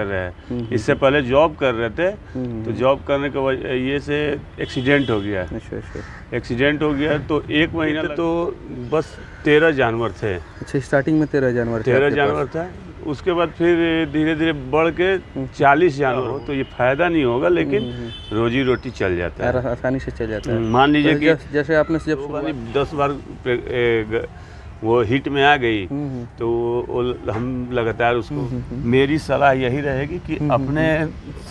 रहे हैं। इससे पहले जॉब कर रहे थे, तो जॉब करने के वजह ये से एक्सीडेंट हो गया। एक्सीडेंट हो गया तो 1 महीना तो बस 13 जानवर थे। अच्छा, स्टार्टिंग में 13 जानवर थे? 13 जानवर था। उसके बाद फिर धीरे धीरे बढ़ के 40 जानवर हो तो ये फायदा नहीं होगा, लेकिन रोजी रोटी चल जाता है, आसानी से चल जाता है। मान लीजिए कि जैसे आपने जब 10 बार वो हिट में आ गई तो हम लगातार उसको, मेरी सलाह यही रहेगी कि अपने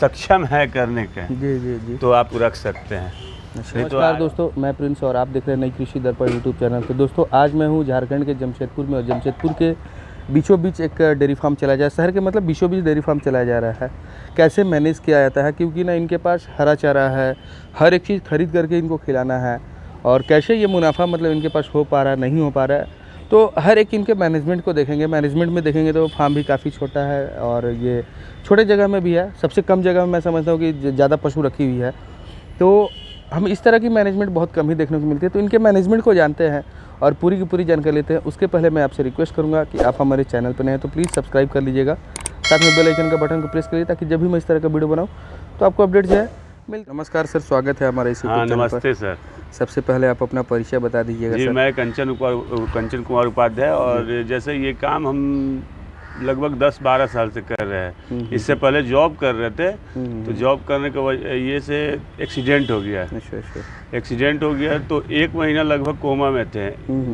सक्षम है करने के, जी तो आप रख सकते हैं। नमस्कार दोस्तों, मैं प्रिंस और आप देख रहे हैं नई कृषि दर्पण यूट्यूब चैनल। तो दोस्तों, आज मैं हूँ झारखंड के जमशेदपुर में, और जमशेदपुर के बीचों बीच एक डेयरी फार्म चलाया जा रहा है। शहर के मतलब बीचों बीच डेयरी फार्म चलाया जा रहा है। कैसे मैनेज किया जाता है, क्योंकि ना इनके पास हरा चारा है, हर एक चीज़ खरीद करके इनको खिलाना है, और कैसे ये मुनाफा मतलब इनके पास हो पा रहा है, नहीं हो पा रहा है, तो हर एक इनके मैनेजमेंट को देखेंगे। मैनेजमेंट में देखेंगे तो फार्म भी काफ़ी छोटा है, और ये छोटे जगह में भी है। सबसे कम जगह में मैं समझता हूँ कि ज़्यादा पशु रखी हुई है, तो हम इस तरह की मैनेजमेंट बहुत कम ही देखने को मिलती है। तो इनके मैनेजमेंट को जानते हैं और पूरी की पूरी जानकारी लेते हैं। उसके पहले मैं आपसे रिक्वेस्ट करूंगा कि आप हमारे चैनल पर नए हैं तो प्लीज़ सब्सक्राइब कर लीजिएगा, साथ में बेल आइकन का बटन को प्रेस करिए, ताकि जब भी मैं इस तरह का वीडियो बनाऊं तो आपको अपडेट जाए मिल। नमस्कार सर, स्वागत है हमारे इस यूट्यूब चैनल पर। नमस्ते सर। सबसे पहले आप अपना परिचय बता दीजिएगा। जी, सर, मैं कंचन कुमार उपाध्याय, और जैसे ये काम हम लगभग 10-12 साल से कर रहे हैं। इससे पहले जॉब कर रहे थे, तो जॉब करने के वजह ये से एक्सीडेंट हो गया। एक्सीडेंट हो गया तो 1 महीना लगभग कोमा में थे।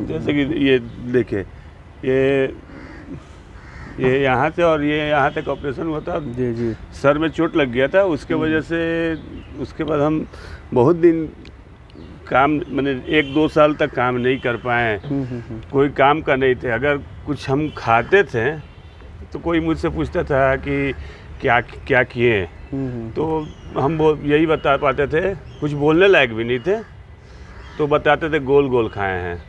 जैसे कि ये देखिए, ये यहाँ से और ये यहाँ तक ऑपरेशन हुआ था। जी। सर में चोट लग गया था, उसके वजह से उसके बाद हम बहुत दिन काम, मैंने 1-2 साल तक काम नहीं कर पाए। कोई काम का नहीं थे। अगर कुछ हम खाते थे तो कोई मुझसे पूछता था कि क्या क्या किए, तो हम वो यही बता पाते थे। कुछ बोलने लायक भी नहीं थे, तो बताते थे गोल गोल खाए हैं,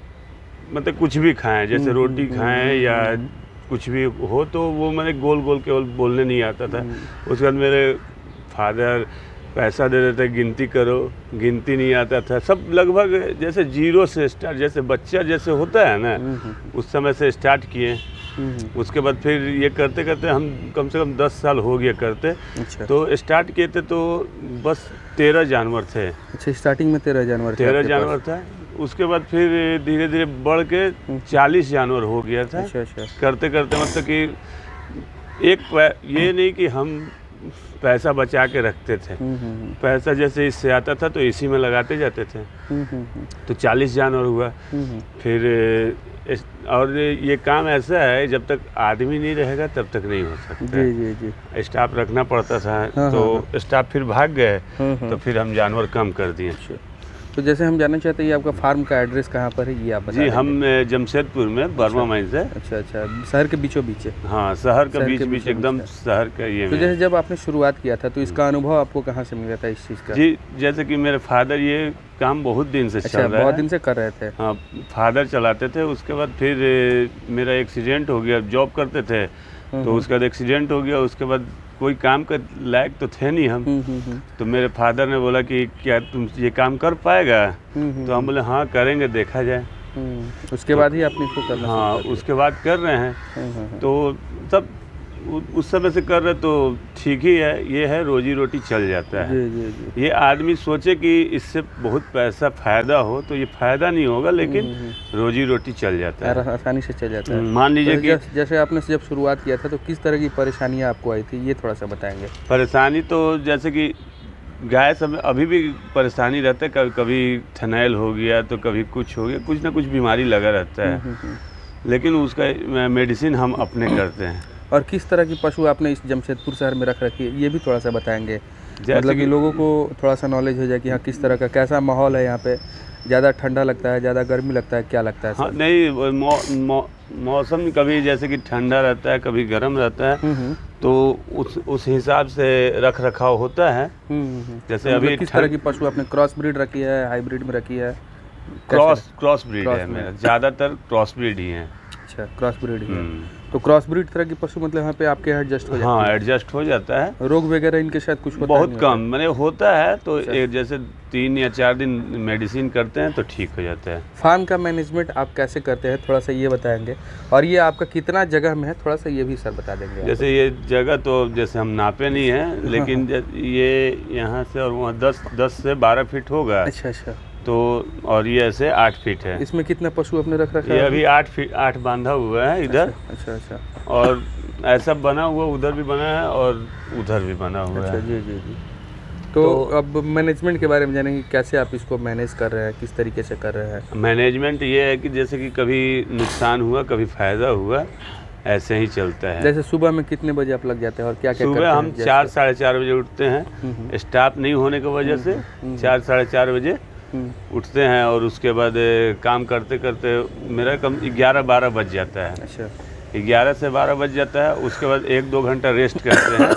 मतलब कुछ भी खाएं, जैसे रोटी खाएं या कुछ भी हो, तो वो मैंने गोल गोल केवल बोलने नहीं आता था। उसके बाद मेरे फादर पैसा दे देते, गिनती करो, गिनती नहीं आता था। सब लगभग जैसे जीरो से स्टार्ट, जैसे बच्चा जैसे होता है ना, उस समय से स्टार्ट किए। उसके बाद फिर ये करते करते हम कम से कम 10 साल हो गया करते। अच्छा। तो स्टार्ट किए थे तो बस 13 जानवर थे। अच्छा, स्टार्टिंग में 13 जानवर थे? 13 जानवर था। उसके बाद फिर धीरे धीरे बढ़ के 40 जानवर हो गया था। अच्छा। करते करते मतलब कि ये नहीं कि हम पैसा बचा के रखते थे। पैसा जैसे इससे आता था तो इसी में लगाते जाते थे। तो 40 जानवर हुआ। फिर और ये काम ऐसा है, जब तक आदमी नहीं रहेगा तब तक नहीं हो सकता। जी। स्टाफ रखना पड़ता था, तो स्टाफ फिर भाग गए, तो फिर हम जानवर कम कर दिए। तो जैसे हम जानना चाहते हैं, ये आपका फार्म का एड्रेस कहाँ पर है, ये आप बता जी, हम जमशेदपुर में बर्मा माइन से। अच्छा, शहर के बीचों बीच है? हाँ, शहर के बीच एकदम शहर का ये। तो जैसे जब आपने शुरुआत किया था, तो इसका अनुभव आपको कहाँ से मिला था इस चीज़ का? जी, जैसे कि मेरे फादर ये काम बहुत दिन से चल रहा है। बहुत दिन से कर रहे थे? हाँ, फादर चलाते थे। उसके बाद फिर मेरा एक्सीडेंट हो गया। जॉब करते थे, तो उसके बाद एक्सीडेंट हो गया। उसके बाद कोई काम के लायक तो थे नहीं हम। तो मेरे फादर ने बोला कि क्या तुम ये काम कर पाएगा? तो हम बोले हाँ, करेंगे, देखा जाए। उसके बाद ही आपने इसको करना? हाँ, उसके बाद कर रहे हैं। तो सब उस समय से कर रहे, तो ठीक ही है। ये है, रोजी रोटी चल जाता है। जी। ये आदमी सोचे कि इससे बहुत पैसा फ़ायदा हो, तो ये फ़ायदा नहीं होगा, लेकिन रोजी रोटी चल जाता है, आसानी से चल जाता है। मान लीजिए कि जैसे आपने जब शुरुआत किया था, तो किस तरह की परेशानियाँ आपको आई थी, ये थोड़ा सा बताएंगे। परेशानी तो जैसे कि गाय सब अभी भी परेशानी रहता है। कभी थनैल हो गया, तो कभी कुछ हो गया, कुछ ना कुछ बीमारी लगा रहता है, लेकिन उसका मेडिसिन हम अपने करते हैं। और किस तरह की पशु आपने इस जमशेदपुर शहर में रख रखी है, ये भी थोड़ा सा बताएंगे, मतलब कि लोगों को थोड़ा सा नॉलेज हो जाए कि हाँ, किस तरह का कैसा माहौल है यहाँ पे। ज़्यादा ठंडा लगता है, ज़्यादा गर्मी लगता है, क्या लगता है? हाँ, नहीं, मौसम कभी जैसे कि ठंडा रहता है, कभी गर्म रहता है, तो उस हिसाब से रख रखाव होता है। जैसे तो अभी किस तरह की पशु आपने क्रॉस ब्रीड रखी है, हाइब्रिड में रखी है? क्रॉस ब्रीड है मेरा, ज़्यादातर क्रॉस ब्रीड ही है। अच्छा, क्रॉस ब्रीड ही है। तो क्रॉस ब्रीड तरह की पशु मतलब यहाँ पे आपके यहाँ एडजस्ट हो जाती हाँ एडजस्ट हो जाता है। है? रोग वगैरह इनके साथ कुछ होता बहुत नहीं कम मैंने होता है तो अच्छा। एक जैसे 3 या 4 दिन मेडिसिन करते हैं तो ठीक हो जाता है। फार्म का मैनेजमेंट आप कैसे करते हैं, थोड़ा सा ये बताएंगे? और ये आपका कितना जगह में है, थोड़ा सा ये भी सर बता देंगे आप? जैसे ये जगह तो जैसे हम नापे नहीं हैं, लेकिन ये यहाँ से और वहाँ 10 से 12 फीट होगा। अच्छा अच्छा। तो और ये ऐसे 8 फीट है। इसमें कितना पशु आपने रख रखा ये है? अभी 8 बांधा हुआ है इधर। अच्छा अच्छा और ऐसा बना हुआ उधर भी बना है और उधर भी बना हुआ अच्छा। है। जी जी जी। तो अब मैनेजमेंट के बारे में जानेंगे, कैसे आप इसको मैनेज कर रहे हैं, किस तरीके से कर रहे हैं? मैनेजमेंट ये है कि जैसे कि कभी नुकसान हुआ कभी फ़ायदा हुआ, ऐसे ही चलता है। जैसे सुबह में कितने बजे आप लग जाते हैं और क्या क्या करते सुबह हैं? हम 4 साढ़े 4 बजे उठते हैं। स्टाफ नहीं होने की वजह से 4 साढ़े 4 बजे उठते हैं और उसके बाद काम करते करते मेरा कम 11-12 बज जाता है। अच्छा 11 से 12 बज जाता है। उसके बाद 1-2 घंटा रेस्ट करते हैं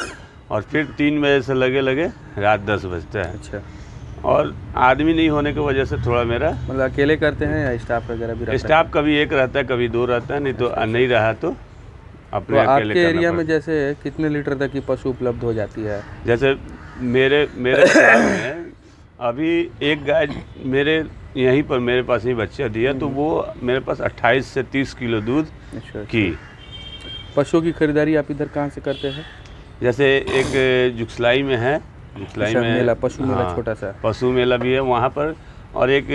और फिर 3 बजे से लगे रात 10 बजता है। अच्छा। और आदमी नहीं होने की वजह से थोड़ा मेरा मतलब अकेले करते हैं या स्टाफ वगैरह भी रहता है? स्टाफ कभी 1 रहता है कभी 2 रहता है, नहीं तो नहीं रहा तो तो अपने अकेले आपके करना एरिया में पड़ता है। जैसे कितने लीटर तक की पशु उपलब्ध हो जाती है? जैसे मेरे फार्म में अभी एक गाय मेरे यहीं पर मेरे पास ही बच्चा दिया, तो वो मेरे पास 28 से 30 किलो दूध अच्छा। की। पशुओं की खरीदारी आप इधर कहाँ से करते हैं? जैसे एक जुगसलाई में है, जुगसलाई अच्छा, में मेला, पशु मेला हाँ, छोटा सा। पशु मेला भी है वहाँ पर। और एक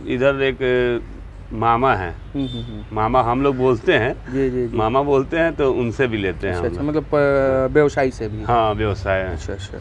इधर एक मामा है, मामा हम लोग बोलते हैं, जी जी जी। मामा बोलते हैं, तो उनसे भी लेते हैं अच्छा हम अच्छा, लोग। मतलब व्यवसायी से भी? हाँ व्यवसाय है। अच्छा अच्छा।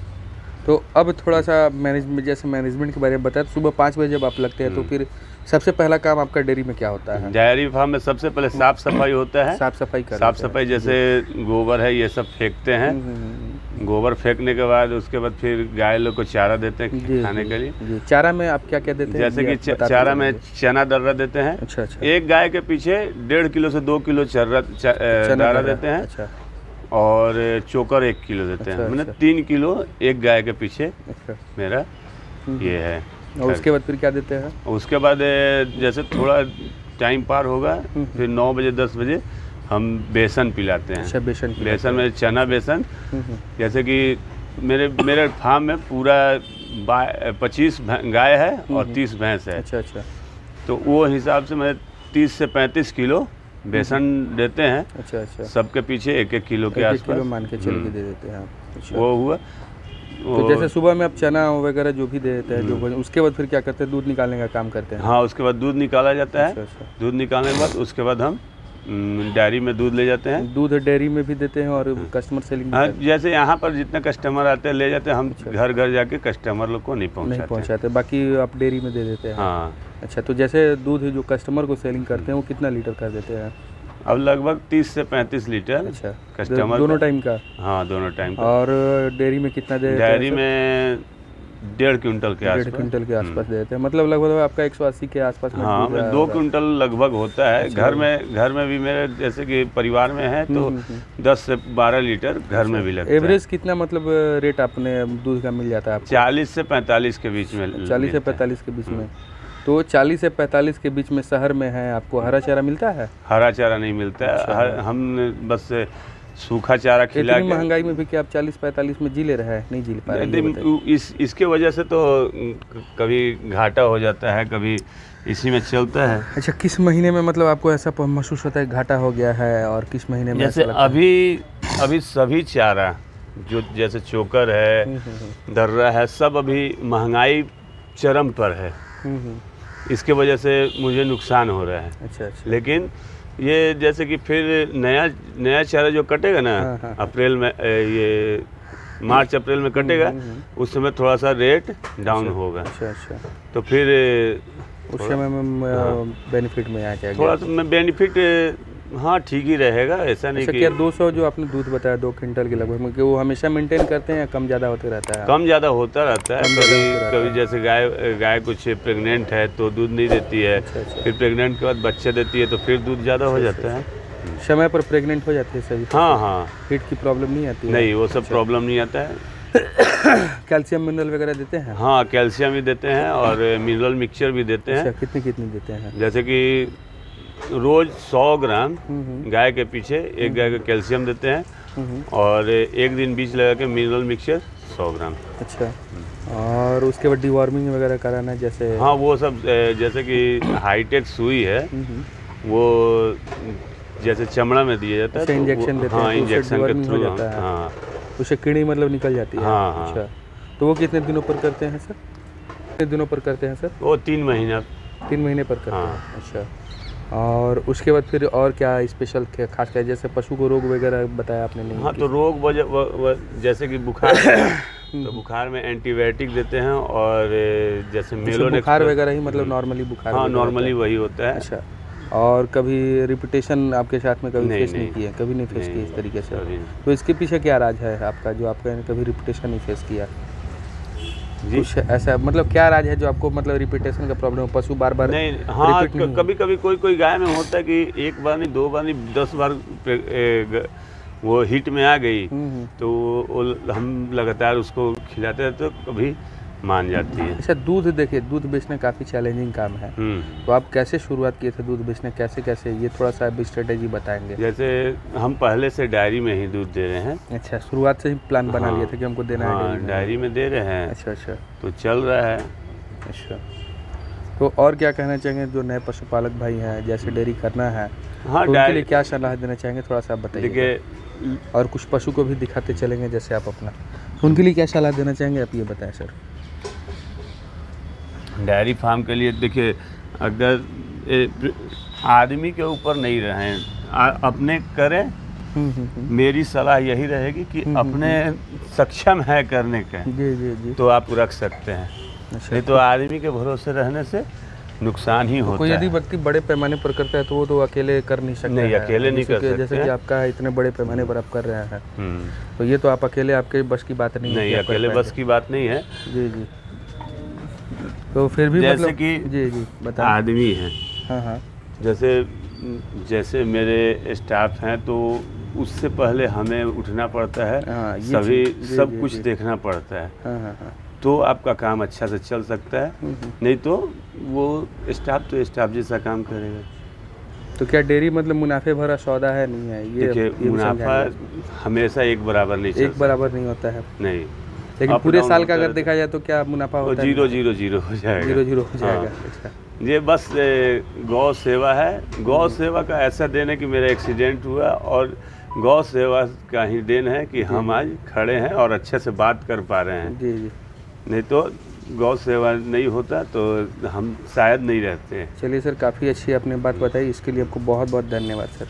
तो अब थोड़ा सा मैनेजमेंट, जैसे मैनेजमेंट के बारे में बताया, तो सुबह 5 बजे जब आप लगते हैं तो फिर सबसे पहला काम आपका डेयरी में क्या होता है? डेयरी फार्म में सबसे पहले साफ सफाई होता है। साफ सफाई कर साफ सफाई जैसे गोबर है ये सब फेंकते हैं। गोबर फेंकने के बाद उसके बाद फिर गाय लोग को चारा देते हैं खाने के लिए। जी। चारा में आप क्या क्या देते हैं? जैसे ये कि आप बताते चारा में जाइए। चना दर्रा देते हैं। अच्छा अच्छा। एक गाय के पीछे 1.5 किलो से 2 किलो चना दारा देते हैं। अच्छा और चोकर 1 किलो देते हैं। अच्छा, मैंने अच्छा। 3 किलो एक गाय के पीछे अच्छा। मेरा ये है। और उसके बाद फिर क्या देते हैं? उसके बाद जैसे थोड़ा टाइम पार होगा फिर 9 बजे 10 बजे हम बेसन पिलाते हैं। अच्छा, बेसन पिलाते बेसन में चना बेसन। जैसे कि मेरे फार्म में पूरा 25 गाय है और 30 भैंस है। अच्छा अच्छा। तो वो हिसाब से मैं 30 से 35 किलो बेसन देते हैं। अच्छा अच्छा। सबके पीछे 1-1 किलो के 1 आसपास किलो मान के चल के दे देते हैं आप? अच्छा। वो हुआ। तो जैसे सुबह में आप चना वगैरह जो भी दे देते हैं, जो उसके बाद फिर क्या करते हैं? दूध निकालने का काम करते हैं? हाँ उसके बाद दूध निकाला जाता है। अच्छा अच्छा। दूध निकालने के बाद उसके बाद हम डेयरी में दूध ले जाते हैं। दूध डेयरी में भी देते हैं और कस्टमर सेलिंग भी हाँ करते जैसे यहाँ पर जितने कस्टमर आते हैं ले जाते हैं। हम घर घर जाके कस्टमर लोग को नहीं हैं? नहीं पहुँचाते। पहुंचाते, बाकी आप डेयरी में दे देते हैं? हाँ अच्छा। तो जैसे दूध जो कस्टमर को सेलिंग करते हैं वो कितना लीटर कर देते हैं? अब लगभग 30 से 35 लीटर अच्छा। कस्टमर दोनों टाइम का? हाँ दोनों टाइम का। और डेयरी में कितना दे देते हैं? डेयरी में 1.5 क्विंटल के 1.5 आसपास। क्विंटल के आसपास दे देते हैं, मतलब लगभग आपका 180 के आसपास में हाँ दूध 2 क्विंटल लगभग होता है। अच्छा। घर में भी मेरे जैसे कि परिवार में है तो 10 से 12 लीटर घर में भी लगता है। एवरेज कितना मतलब रेट अपने दूध का मिल जाता है आपको? 40 से 45 के बीच में 40 से 45 के बीच में। तो 40 से 45 के बीच में शहर में है, आपको हरा चारा मिलता है? हरा चारा नहीं मिलता है। हम बस सूखा चारा खिला इतनी के महंगाई में भी क्या आप 40-45 में जी ले रहे हैं? नहीं जी पा रहे हैं, ये बताइए। इसके वजह से तो कभी घाटा हो जाता है, कभी इसी में चलता है। अच्छा, किस महीने में मतलब आपको ऐसा महसूस होता है घाटा हो गया है, और किस महीने में जैसे ऐसा लगता है? अभी सभी चारा जो जैसे चोकर है, दर्रा है, सब अभी महंगाई चरम पर है। इसके वजह से मुझे नुकसान हो रहा है। अच्छा अच्छा। लेकिन ये जैसे कि फिर नया चारा जो कटेगा ना, हाँ। अप्रैल में ये मार्च अप्रैल में कटेगा, उस समय थोड़ा सा रेट डाउन होगा। अच्छा अच्छा। तो फिर उस समय में बेनिफिट में आ जाएगा थोड़ा सा बेनिफिट हाँ ठीक ही रहेगा, ऐसा नहीं अच्छा। कि क्या 200 जो आपने दूध बताया 2 क्विंटल के लगभग में, कि वो हमेशा मेंटेन करते हैं या कम ज़्यादा होते रहता है? कम ज़्यादा होता रहता है। कम ज़्यादा होता रहता कभी जैसे गाय कुछ प्रेग्नेंट है तो दूध नहीं देती है। अच्छा अच्छा। फिर प्रेग्नेंट के बाद बच्चे देती है तो फिर दूध ज़्यादा हो जाता है। समय पर प्रेग्नेंट हो जाती है सभी? हाँ हाँ। पेट की प्रॉब्लम नहीं आती है? नहीं वो सब प्रॉब्लम नहीं आता है। कैल्शियम मिनरल वगैरह देते हैं? हाँ कैल्शियम भी देते हैं और मिनरल मिक्सचर भी देते हैं। अच्छा, कितने कितने देते हैं? जैसे कि रोज 100 ग्राम गाय के पीछे एक गाय का कैल्शियम देते हैं और एक दिन बीज लगा के मिनरल मिक्सचर 100 ग्राम। अच्छा, और उसके बाद डिवॉर्मिंग वगैरह कराना है जैसे? हाँ वो सब जैसे कि हाईटेक सुई है वो जैसे चमड़ा में दिया जाता है अच्छा, इंजेक्शन देते हैं हाँ तो उससे इंजेक्शन के deworming हो थ्रू जाता है। हाँ उससे कीड़ी मतलब निकल जाती है? हाँ, हाँ। अच्छा, तो वो कितने दिनों पर करते हैं सर? कितने दिनों पर करते हैं सर? वो 3 महीना 3 महीने पर करते हाँ। हैं। अच्छा, और उसके बाद फिर और क्या स्पेशल खास कर जैसे पशु को रोग वगैरह बताया आपने? नहीं हाँ तो रोग जैसे कि बुखार तो बुखार में एंटीबायोटिक देते हैं और जैसे मेलोनेक्स बुखार वगैरह ही मतलब नॉर्मली बुखार हाँ वगैरह नॉर्मली होता वही होता है? है। अच्छा, और कभी रिपीटेशन आपके साथ में कभी नहीं, फेस नहीं नहीं। किया? कभी नहीं फेस नहीं, किया इस तरीके से? कभी नहीं। तो इसके पीछे क्या राज है आपका जो आपने कभी रिपीटेशन नहीं फेस किया? जी कुछ ऐसा मतलब क्या राज है जो आपको मतलब रिपीटेशन का प्रॉब्लम, पशु बार बार नहीं हाँ रिपीट नहीं कभी कभी कोई गाय में होता है कि एक बार नहीं 2 बार नहीं 10 बार वो हिट में आ गई तो वो हम लगातार उसको खिलाते हैं तो कभी मान जाती है। अच्छा, दूध देखिए, दूध बेचना काफ़ी चैलेंजिंग काम है, तो आप कैसे शुरुआत किए थे दूध बेचने, कैसे कैसे, ये थोड़ा सा अभी स्ट्रेटेजी बताएंगे? जैसे हम पहले से डायरी में ही दूध दे रहे हैं। अच्छा, शुरुआत से ही प्लान बना हाँ, लिया था कि हमको देना है हाँ डेयरी में? डायरी में दे रहे हैं। अच्छा अच्छा तो चल रहा है। अच्छा, तो और क्या कहना चाहेंगे जो नए पशुपालक भाई हैं, जैसे डेयरी करना है हाँ तो उनके लिए क्या सलाह देना चाहेंगे, थोड़ा सा आप बताइए। देखिए और कुछ पशु को भी दिखाते चलेंगे जैसे आप अपना, तो उनके लिए क्या सलाह देना चाहेंगे आप ये बताएं सर। डेयरी फार्म के लिए देखिए अगर आदमी के ऊपर नहीं रहें, अपने करें। मेरी सलाह यही रहेगी कि अपने सक्षम है करने के जी जी जी, तो आप रख सकते हैं। अच्छा, नहीं तो आदमी के भरोसे रहने से नुकसान ही होता कोई यदि है। व्यक्ति बड़े पैमाने पर करता है तो वो तो अकेले कर नहीं सकता नहीं, है। अकेले नहीं कर जैसे सकते कि हैं। आपका इतने बड़े पैमाने पर आप कर रहे हैं, तो ये तो आप अकेले, आपके बस की बात नहीं है नहीं कि आप कर अकेले बस पाएंगे। की बात नहीं है। जी जी, तो फिर भी जैसे मतलब कि जी जी बताएं। आदमी हैं, हाँ हाँ, जैसे मेरे स्टाफ हैं तो उससे पहले हमें उठना पड़ता है। हाँ, ये सभी चीज़, जी, सब जी, कुछ जी। देखना पड़ता है हाँ हाँ हाँ, तो आपका काम अच्छा से चल सकता है। नहीं तो वो स्टाफ तो स्टाफ जैसा काम करेगा। तो क्या डेयरी मतलब मुनाफे भरा सौदा है, नहीं है ये? देखिए भी मुनाफा समझाइए। हमेशा एक बराबर नहीं एक बराबर नहीं होता है, नहीं लेकिन अप पूरे डाउन साल का होता अगर रहता देखा जाए तो क्या मुनाफा वो होता है? 0-0-0 हो जाएगा। 0-0 हो जाएगा। हाँ। अच्छा, ये बस गौ सेवा है। गौ सेवा का ऐसा देन है कि मेरा एक्सीडेंट हुआ और गौ सेवा का ही देन है कि हम आज खड़े हैं और अच्छे से बात कर पा रहे हैं। जी जी, नहीं तो गौ सेवा नहीं होता तो हम शायद नहीं रहते हैं। चलिए सर, काफ़ी अच्छी आपने बात बताई, इसके लिए आपको बहुत बहुत धन्यवाद सर।